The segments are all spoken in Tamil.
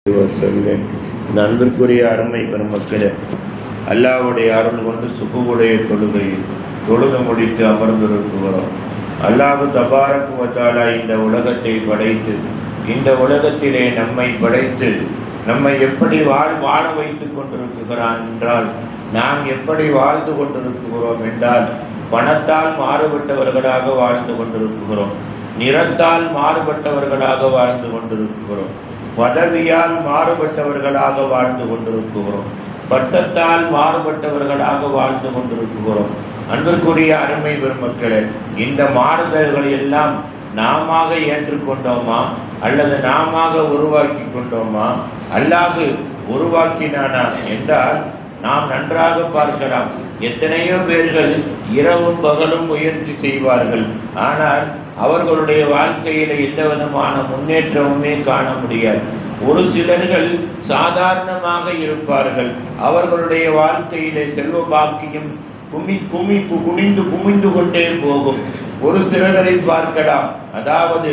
இந்த அன்பிற்குரிய அருமை பெருமக்களே, அல்லாஹ்வுடைய அருள் கொண்டு சுபுடைய தொழுகையை தொழுது முடித்து அமர்ந்திருக்கிறோம். அல்லாஹ் தபாரக் வ தஆலா இந்த உலகத்தை படைத்து, இந்த உலகத்திலே நம்மை படைத்து நம்மை எப்படி வாழ வைத்துக் கொண்டிருக்கிறான் என்றால், நாம் எப்படி வாழ்ந்து கொண்டிருக்கிறோம் என்றால், பணத்தால் மாறுபட்டவர்களாக வாழ்ந்து கொண்டிருக்கிறோம், நிறத்தால் மாறுபட்டவர்களாக வாழ்ந்து கொண்டிருக்கிறோம், பதவியால் மாறுபட்டவர்களாக வாழ்ந்து கொண்டிருக்கிறோம், பட்டத்தால் மாறுபட்டவர்களாக வாழ்ந்து கொண்டிருக்கிறோம். அன்பிற்குரிய அருமை பெருமக்களே, இந்த மாறுதல்களை எல்லாம் நாம ஏற்றுக்கொண்டோமா அல்லது நாம உருவாக்கி கொண்டோமா? அல்லாஹ் உருவாக்கினானா என்றால் நாம் நன்றாக பார்க்கலாம். எத்தனையோ பேர்கள் இரவும் பகலும் முயற்சி செய்வார்கள், ஆனால் அவர்களுடைய வாழ்க்கையில் எந்த விதமான முன்னேற்றமுமே காண முடியாது. ஒரு சிலர்கள் சாதாரணமாக இருப்பார்கள், அவர்களுடைய வாழ்க்கையிலே செல்வ பாக்கியம் குமிந்து கொண்டே போகும். ஒரு சிலரை பார்க்கலாம், அதாவது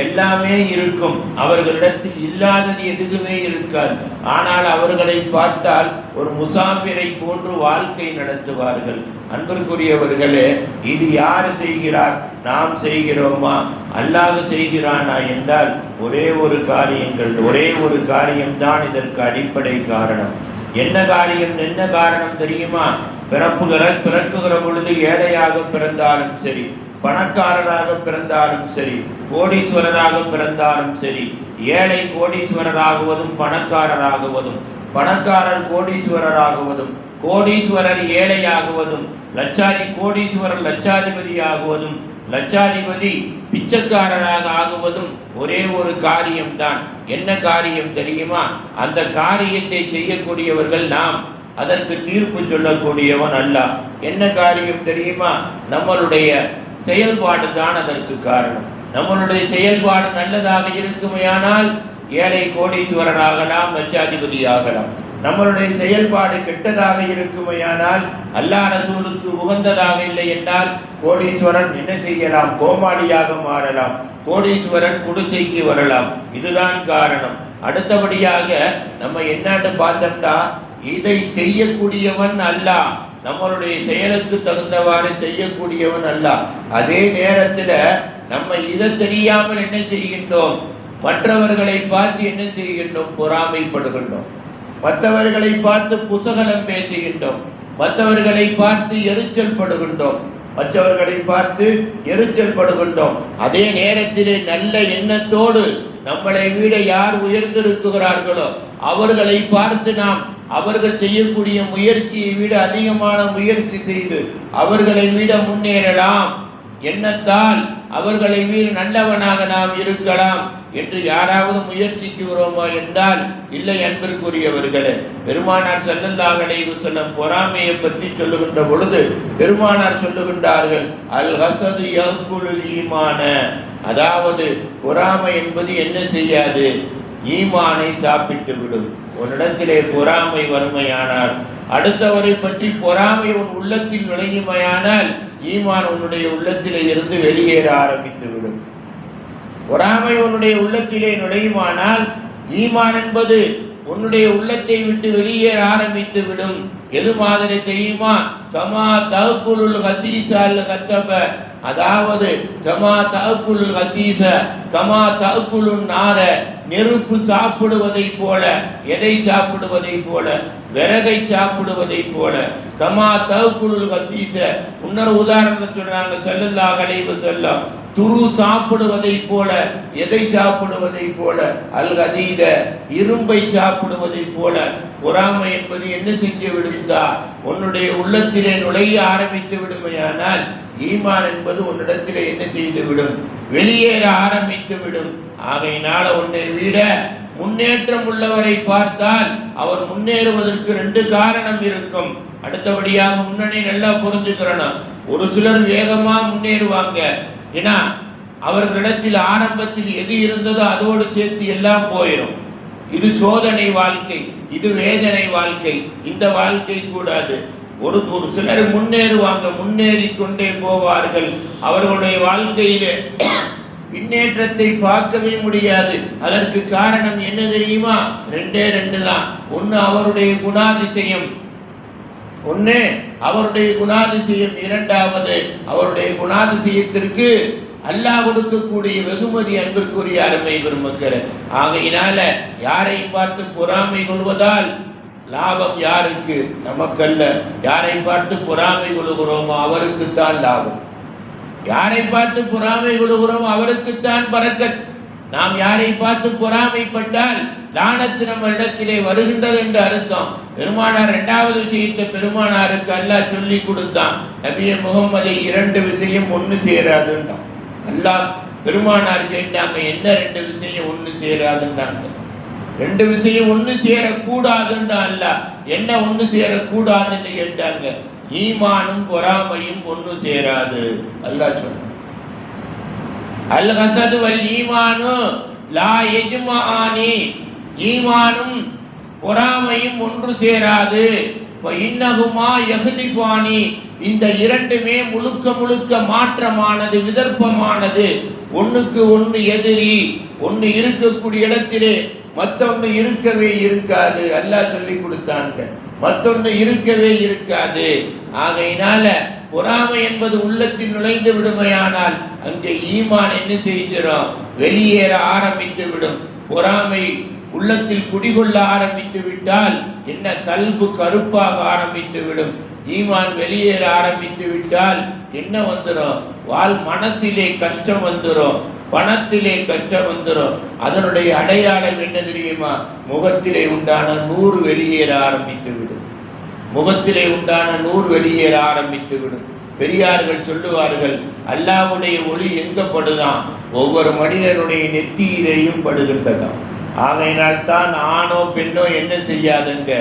எல்லாமே இருக்கும், அவர்களிடத்தில் இல்லாதது எதுவுமே இருக்காது, ஆனால் அவர்களை பார்த்தால் ஒரு முசாஃபிரை போன்று வாழ்க்கை நடத்துவார்கள். அன்பிற்குரியவர்களே, இது யார் செய்கிறார்? நாம் செய்கிறோமா? அல்லாஹ் செய்கிறானா என்றால் ஒரே ஒரு காரியம்தான் இதற்கு அடிப்படை காரணம். என்ன காரணம் தெரியுமா? பிறக்குகிற பொழுது ஏழையாக பிறந்தாலும் சரி, பணக்காரராக பிறந்தாலும் சரி, கோடீஸ்வரராக பிறந்தாலும் சரி, ஏழை கோடீஸ்வரராகுவதும் பணக்காரராகுவதும், பணக்காரர் கோடீஸ்வரராகுவதும், கோடீஸ்வரர் ஏழையாகுவதும், கோடீஸ்வரர் லட்சாதிபதியாகுவதும், லட்சாதிபதி பிச்சைக்காரராக ஆகுவதும் ஒரே ஒரு காரியம்தான். என்ன காரியம் தெரியுமா? அந்த காரியத்தை செய்யக்கூடியவர்கள் நாம், அதற்கு தீர்ப்பு சொல்லக்கூடியவன் அல்லாஹ். என்ன காரியம் தெரியுமா? நம்மளுடைய செயல்பாடு தான் அதற்கு காரணம். நம்மளுடைய செயல்பாடு நல்லதாக இருக்குமையானால் ஏழை கோடீஸ்வரராகலாம், லட்சாதிபதி ஆகலாம். நம்மளுடைய செயல்பாடு கெட்டதாக இருக்குமையானால், அல்லாஹ் ரசூலுக்கு உகந்ததாக இல்லை என்றால் கோடீஸ்வரன் என்ன செய்யலாம்? கோமாளியாக மாறலாம், கோடீஸ்வரன் குடிசைக்கு வரலாம். இதுதான் காரணம். அடுத்தபடியாக நம்ம என்னன்னு பார்த்தோம்னா, இதை செய்யக்கூடியவன் அல்லாஹ், நம்மளுடைய செயலுக்கு தகுந்தவாறு செய்யக்கூடியவன் அல்லாஹ். அதே நேரத்தில் நம்ம இதை தெரியாமல் என்ன செய்கின்றோம்? மற்றவர்களை பார்த்து என்ன செய்கின்றோம்? பொறாமைப்படுகின்றோம், மற்றவர்களை பார்த்து புசகலம் பேசுகின்றோம், மற்றவர்களை பார்த்து எரிச்சல் படுகின்றோம். அதே நேரத்திலே நல்ல எண்ணத்தோடு நம்மளை விட யார் உயர்ந்திருக்கிறார்களோ அவர்களை பார்த்து நாம் அவர்கள் செய்யக்கூடிய முயற்சியை விட அதிகமான முயற்சி செய்து அவர்களை விட முன்னேறலாம் எண்ணத்தால் அவர்களை விட நல்லவனாக நாம் இருக்கலாம் என்று யாராவது முயற்சிக்கிறோமா என்றால் இல்லை. அன்பிற்குரியவர்களே, பெருமானார் ஸல்லல்லாஹு அலைஹி வஸல்லம் பொறாமையை பற்றி சொல்லுகின்ற பொழுது பெருமானார் சொல்லுகின்றார்கள், அல் ஹஸது யகுலுல் ஈமான, அதாவது பொறாமை என்பது என்ன செய்யாது? ஈமானை சாப்பிட்டு விடும். உன்னிடத்திலே பொறாமை வறுமையானால், அடுத்தவரை பற்றி பொறாமை உன் உள்ளத்தில் நுழையுமையானால் ஈமான் உன்னுடைய உள்ளத்திலே இருந்து வெளியேற ஆரம்பித்து விடும். பொறாமை உன்னுடைய உள்ளத்திலே நுழையுமானால் ஈமான் என்பது உன்னுடைய உள்ளத்தை விட்டு வெளியேற ஆரம்பித்து விடும். எது மாதிரி தெரியுமா? கமா தஅக்குலுல் ஹசீஸல் கத்தப, அதாவது கமா தஅக்குலுல் ஹசீஸ கமா தஅக்குலுன் நார, நெருப்பு சாப்பிடுவதை போல, எதை சாப்பிடுவதை போல? விறகை சாப்பிடுவதை போல. கமா தஅக்குலுல் ஹசீஸ, இன்னொரு உதாரணத்தை சொல்றாங்க ஸல்லல்லாஹு அலைஹி வஸல்லம், துரு சாப்பிடுவதை போல. எதை சாப்பிடுவதை போல? அல் ஹதீத, இரும்பை சாப்பிடுவதை போல. பொறாமை என்பது என்ன செஞ்சு விடுதா? உன்னுடைய உள்ளத்திலே நுழைய ஆரம்பித்து விடுமையானால் ஈமான் என்பது உன்னிடத்திலே என்ன செய்து விடும்? வெளியேற ஆரம்பித்து விடும். ஆகையினால உன்னை விட முன்னேற்றம் உள்ளவரை பார்த்தால் அவர் முன்னேறுவதற்கு 2 காரணம் இருக்கும். அடுத்தபடியாக முன்னணி நல்லா புரிஞ்சுக்கிறணும். ஒரு சிலர் வேகமா முன்னேறுவாங்க, ஏன்னா அவர்களிடத்தில் ஆரம்பத்தில் எது இருந்ததோ அதோடு சேர்த்து எல்லாம் போயிடும். இது சோதனை வாழ்க்கை, இது வேதனை வாழ்க்கை. இந்த வாழ்க்கை கூடாது. ஒரு சிலர் முன்னேறுவாங்க, முன்னேறி கொண்டே போவார்கள். அவர்களுடைய வாழ்க்கையிலே பின்னேற்றத்தை பார்க்கவே முடியாது. அதற்கு காரணம் என்ன தெரியுமா? ரெண்டே ரெண்டு தான். ஒன்று அவருடைய குணாதிசயம், இரண்டாவது அவருடைய குணாதிசயத்திற்கு அல்லாஹ் கொடுக்கக்கூடிய வெகுமதி. அன்பிற்குரிய அருமை பெருமக்களே, ஆகையினால யாரை பார்த்து பொறாமை கொள்வதால் லாபம் யாருக்கு? நமக்கல்ல. யாரை பார்த்து பொறாமை கொள்கிறோமோ அவருக்குத்தான் லாபம். யாரை பார்த்து பொறாமை கொள்கிறோமோ அவருக்குத்தான் பரக்கத். நாம் யாரை பார்த்து பொறாமைப்பட்டால் லானத்து நம்ம இடத்திலே வருகின்றது என்று அர்த்தம். பெருமானார் இரண்டாவது விஷயத்தை பெருமானாருக்கு அல்லாஹ் சொல்லி கொடுத்தான். நபியே முகம்மதை இரண்டு விஷயம் ஒன்று சேராதுன்றான். அல்லாஹ் பெருமானார் கேட்டாங்க, என்ன ரெண்டு விஷயம் ஒன்று சேராதுன்றாங்க. ரெண்டு விஷயம் ஒன்று சேரக்கூடாதுன்னா அல்லாஹ் என்ன ஒன்று சேரக்கூடாதுன்னு கேட்டாங்க. ஈமானும் பொறாமையும் ஒன்று சேராது அல்லாஹ் சொன்னான். அல் ஹஸது வல் ஈமானு லா யஜ்மஆனி, ஈமானும் பொறாமையும் ஒன்று சேராது. ஃபஇன்னஹுமா யஹ்லிஃபானி, இந்த இரண்டுமே முழுக்க முழுக்க மாற்றமானது, விதர்ப்பமானது. ஒன்றுக்கு ஒன்று எதிரி. ஒன்று இருக்கக்கூடிய இடத்திலே மற்றொன்று இருக்கவே இருக்காது. அல்லாஹ் சொல்லி கொடுத்தாங்க, மற்றொன்று இருக்கவே இருக்காது. ஆகையினால பொறாமை என்பது உள்ளத்தில் நுழைந்து விடுமையானால் அங்கே ஈமான் என்ன செய்கிறோம்? வெளியேற ஆரம்பித்து விடும். பொறாமை உள்ளத்தில் குடிகொள்ள ஆரம்பித்து விட்டால் என்ன? கல்பு கருப்பாக ஆரம்பித்து விடும். ஈமான் வெளியேற ஆரம்பித்து விட்டால் என்ன வந்துடும்? மனசிலே கஷ்டம் வந்துடும், பணத்திலே கஷ்டம் வந்துடும். அதனுடைய அடையாளம் என்ன தெரியுமா? முகத்திலே உண்டான நூறு வெளியேற ஆரம்பித்து விடும். முகத்திலே உண்டான நூறு வெளியேற ஆரம்பித்து விடும். பெரியார்கள் சொல்லுவார்கள், அல்லாஹ்வுடைய ஒளி எங்க படுதான்? ஒவ்வொரு மனிதனுடைய நெத்தியிலேயும் படுகின்றதாம். ஆகையினால் தான் ஆணோ பெண்ணோ என்ன செய்யாதுங்க,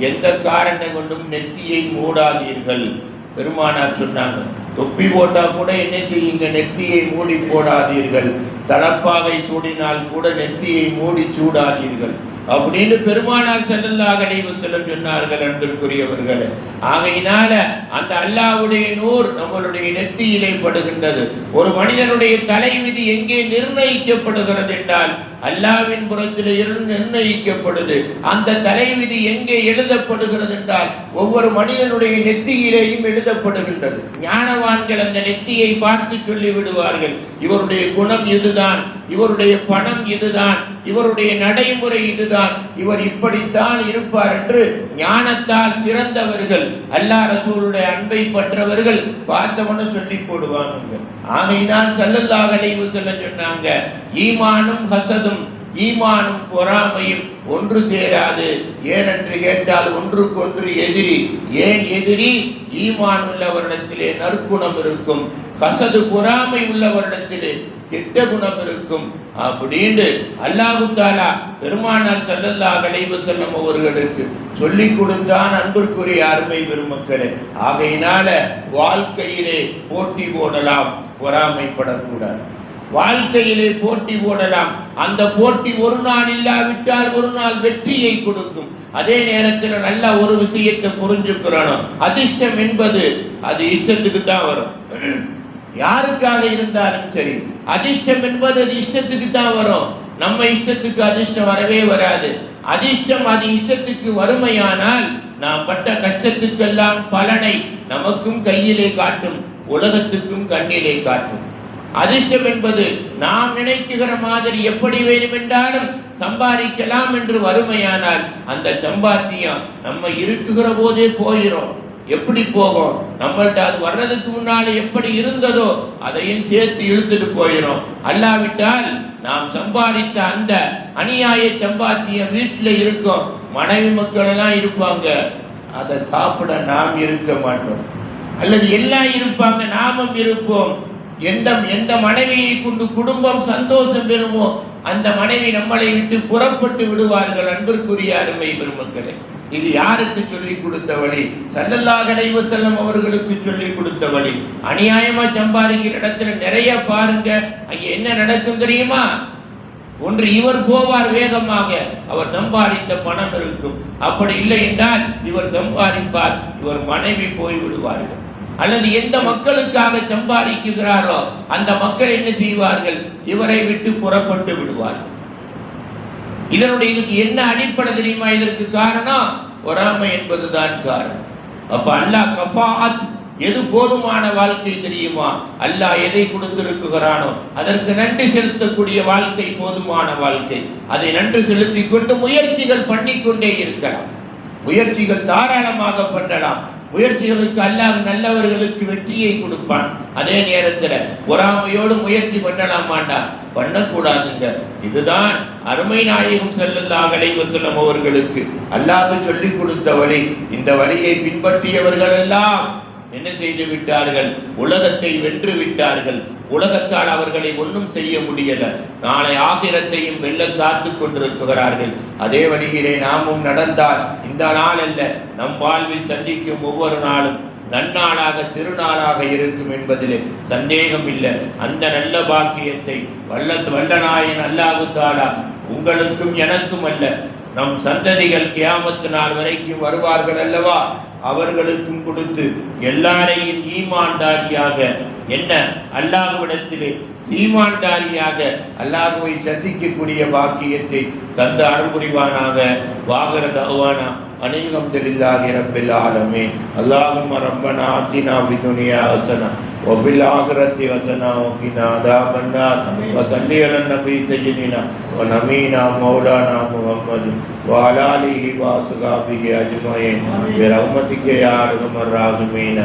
எந்த காரணம் கொண்டும் நெத்தியை மூடாதீர்கள். பெருமானார் சொன்னாங்க, தொப்பி போட்டா கூட என்ன செய்யுங்க, நெத்தியை மூடி போடாதீர்கள். தலப்பாகை சூடினால் கூட நெத்தியை மூடி சூடாதீர்கள் அப்படின்னு பெருமானார் ஸல்லல்லாஹு அலைஹி வஸல்லம் சொன்னார்கள். அன்பிற்குரியவர்களே, ஆகையினால அந்த அல்லாஹ்வுடைய நூர் நம்மளுடைய நெத்தியிலே படுகின்றது. ஒரு மனிதனுடைய தலைவிதி எங்கே நிர்ணயிக்கப்படுகிறது என்றால் அல்லாஹ்வின் புறத்திலே இருந்து நிர்ணயிக்கப்படுது. அந்த தலைவிதி எங்கே எழுதப்படுகிறது என்றால் ஒவ்வொரு மனிதனுடைய நெத்தியிலேயும் எழுதப்படுகின்றது. ஞானவான்கள் அந்த நெத்தியை பார்த்து சொல்லி விடுவார்கள், இவருடைய குணம் இதுதான், இவருடைய பணம் இதுதான், இவருடைய நடைமுறை இதுதான், இவர் இப்படித்தான் இருப்பார் என்று ஞானத்தால் சிறந்தவர்கள், அல்லாஹ் ரசூலுடைய அன்பை பற்றவர்கள் பார்த்தவன சொல்லி போடுவாங்க. ஆகையினால் ஸல்லல்லாஹு அலைஹி வஸல்லம் சொன்னாங்க, ஈமானும் ஹஸதும், ஈமானும் பொறாமையும் ஒன்று சேராது. ஏனென்று கேட்டால் ஒன்றுக்கொன்று எதிரி. ஏன் எதிரி? ஈமான் உள்ளவரிடத்திலே நற்குணம் இருக்கும், ஹஸது பொறாமை உள்ளவரிடத்திலே கெட்ட குணம் இருக்கும் அப்படின்னு அல்லாஹ் தஆலா பெருமானார் ஸல்லல்லாஹு அலைஹி வஸல்லம் அவர்களுக்கு சொல்லி கொடுத்தான். அன்பிற்குரிய அருமை பெருமக்களே, ஆகையினால வாழ்க்கையிலே போட்டி போடலாம், பொறாமைப்படக்கூடாது. வாழ்க்கையிலே போட்டி போடலாம். அந்த போட்டி ஒரு நாள் இல்லாவிட்டால் ஒரு நாள் வெற்றியை கொடுக்கும். அதே நேரத்தில் நல்ல ஒரு விஷயத்தை புரிஞ்சுக்கிறோம், அதிர்ஷ்டம் என்பது அது இஷ்டத்துக்கு தான் வரும். யாருக்காக இருந்தாலும் சரி, அதிர்ஷ்டம் என்பது அது இஷ்டத்துக்கு தான் வரும். நம்ம இஷ்டத்துக்கு அதிர்ஷ்டம் வரவே வராது. அதிர்ஷ்டம் அது இஷ்டத்துக்கு வறுமையானால் நாம் பட்ட கஷ்டத்துக்கெல்லாம் பலனை நமக்கும் கையிலே காட்டும், உலகத்துக்கும் கண்ணிலே காட்டும். அதிர்ஷ்டம் என்பது நாம் நினைக்கிற மாதிரி எப்படி வேண்டுமென்றாலும் சம்பாதிக்கலாம் என்று வறுமையானால் அந்த சம்பாத்தியம் நம்ம இருக்குகிற போதே போயிடும். எப்படி போகும்? நம்மள்ட்ட அது வர்றதுக்கு முன்னாலே எப்படி இருந்ததோ அதையும் சேர்த்து இழுத்துட்டு போயிடும். அல்லாவிட்டால் நாம் சம்பாதித்த அந்த அநியாய சம்பாத்தியம் வீட்டில் இருக்கும், மனைவி மக்கள் எல்லாம் இருப்பாங்க, அதை சாப்பிட நாம் இருக்க மாட்டோம். அல்லது எல்லாம் இருப்பாங்க, நாமும் இருப்போம். எந்த மனைவியை கொண்டு குடும்பம் சந்தோஷம் பெறுமோ அந்த மனைவி நம்மளை விட்டு புறப்பட்டு விடுவார்கள். அன்பிற்குரிய அருமை பெருமக்களே, இது யாருக்கு சொல்லி கொடுத்த வழி? ஸல்லல்லாஹு அலைஹி வஸல்லம் அவர்களுக்கு சொல்லி கொடுத்த வழி. அநியாயமா சம்பாதிக்கிற இடத்துல நிறைய பாருங்க, அங்க என்ன நடக்கும் தெரியுமா? ஒன்று இவர் போவார் வேகமாக, அவர் சம்பாதித்த பணம் இருக்கும். அப்படி இல்லை என்றால் இவர் சம்பாதிப்பார், இவர் மனைவி போய் விடுவார்கள். அல்லது எந்த மக்களுக்காக சம்பாதிக்குகிறாரோ அந்த மக்கள் என்ன செய்வார்கள்? இவரை விட்டு புறப்பட்டு விடுவார்கள். இதுக்கு என்ன அடிப்படை தெரியுமா? இதற்கு காரணம் பொறாமை என்பதுதான் காரணம். அப்ப அல்லாஹ் கஃபாத், எது போதுமான வாழ்க்கை தெரியுமா? அல்லாஹ் எதை கொடுத்திருக்கிறானோ அதற்கு நன்றி செலுத்தக்கூடிய வாழ்க்கை போதுமான வாழ்க்கை. அதை நன்றி செலுத்தி கொண்டு முயற்சிகள் பண்ணிக்கொண்டே இருக்கலாம். முயற்சிகள் தாராளமாக பண்ணலாம். முயற்சிகளுக்கு அல்லாஹ் நல்லவர்களுக்கு வெற்றியை கொடுப்பான். அதே நேரத்தில் பொறாமையோடு முயற்சி பண்ணலாமாண்டா? பண்ணக்கூடாதுங்க. இதுதான் அருமை நாயகம் ஸல்லல்லாஹு அலைஹி வஸல்லம் அவர்களுக்கு அல்லாஹ் சொல்லிக் கொடுத்த வழி. இந்த வழியை பின்பற்றியவர்கள் எல்லாம் என்ன செய்து விட்டார்கள்? உலகத்தை வென்று விட்டார்கள். உலகத்தால் அவர்களை ஒன்றும் செய்ய முடியல. நாளை ஆகிரத்தையும் வெல்ல காத்து கொண்டிருக்கிறார்கள். அதே வழியிலே நாமும் நடந்தால் இந்த நாள் அல்ல, நம் வாழ்வில் சந்திக்கும் ஒவ்வொரு நாளும் நன்னாளாக திருநாளாக இருக்கும் என்பதிலே சந்தேகம் இல்லை. அந்த நல்ல பாக்கியத்தை வல்லநாயன் அல்லாஹ் தஆலா உங்களுக்கும் எனக்கும் அல்ல, நம் சந்ததிகள் கியாமத்து நாள் வரைக்கும் வருவார்கள் அல்லவா, அவர்களுக்கும் கொடுத்து எல்லாரையும் ஈமான்தாரியாக என்ன அல்லாஹ்விடத்திலே சீமான்தாரியாக அல்லாஹ்வை சந்திக்கக்கூடிய பாக்கியத்தை தந்த அருள் புரிவானாக. வாகர தஅவானா அனில் ஹம்துலில்லாஹி ரப்பில் ஆலமீன். அல்லாஹும்ம ரப்பனா ஆத்தினா ஃபித் துன்யா ஹஸனா வ ஃபில் ஆகிரத்தி ஹஸனா வ கினா அஸாபன் நார். வ ஸல்லி அலன் நபி சய்யிதினா வ நபீனா மௌலானா முஹம்மது வ அலா ஆலிஹி வ அஸ்ஹாபிஹி அஜ்மஈன் பி ரஹ்மதிக யா அர்ஹமர் ராஹிமீன்.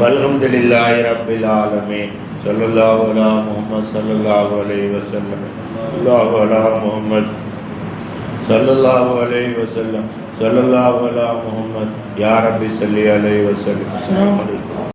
வல்ஹம்துலில்லாஹி ரப்பில் ஆலமீன். ஸல்லல்லாஹு அலா முஹம்மத் ஸல்லல்லாஹு அலைஹி வஸல்லம். ஸல்லல்லாஹு அலா முஹம்மத் ஸல்லல்லாஹு அலைஹி வஸல்லம். ஸல்லல்லாஹு அலா முஹம்மத். யா ரப்பி ஸல்லி அலைஹி வஸல்லம். அஸ்ஸலாமு அலைக்கும்.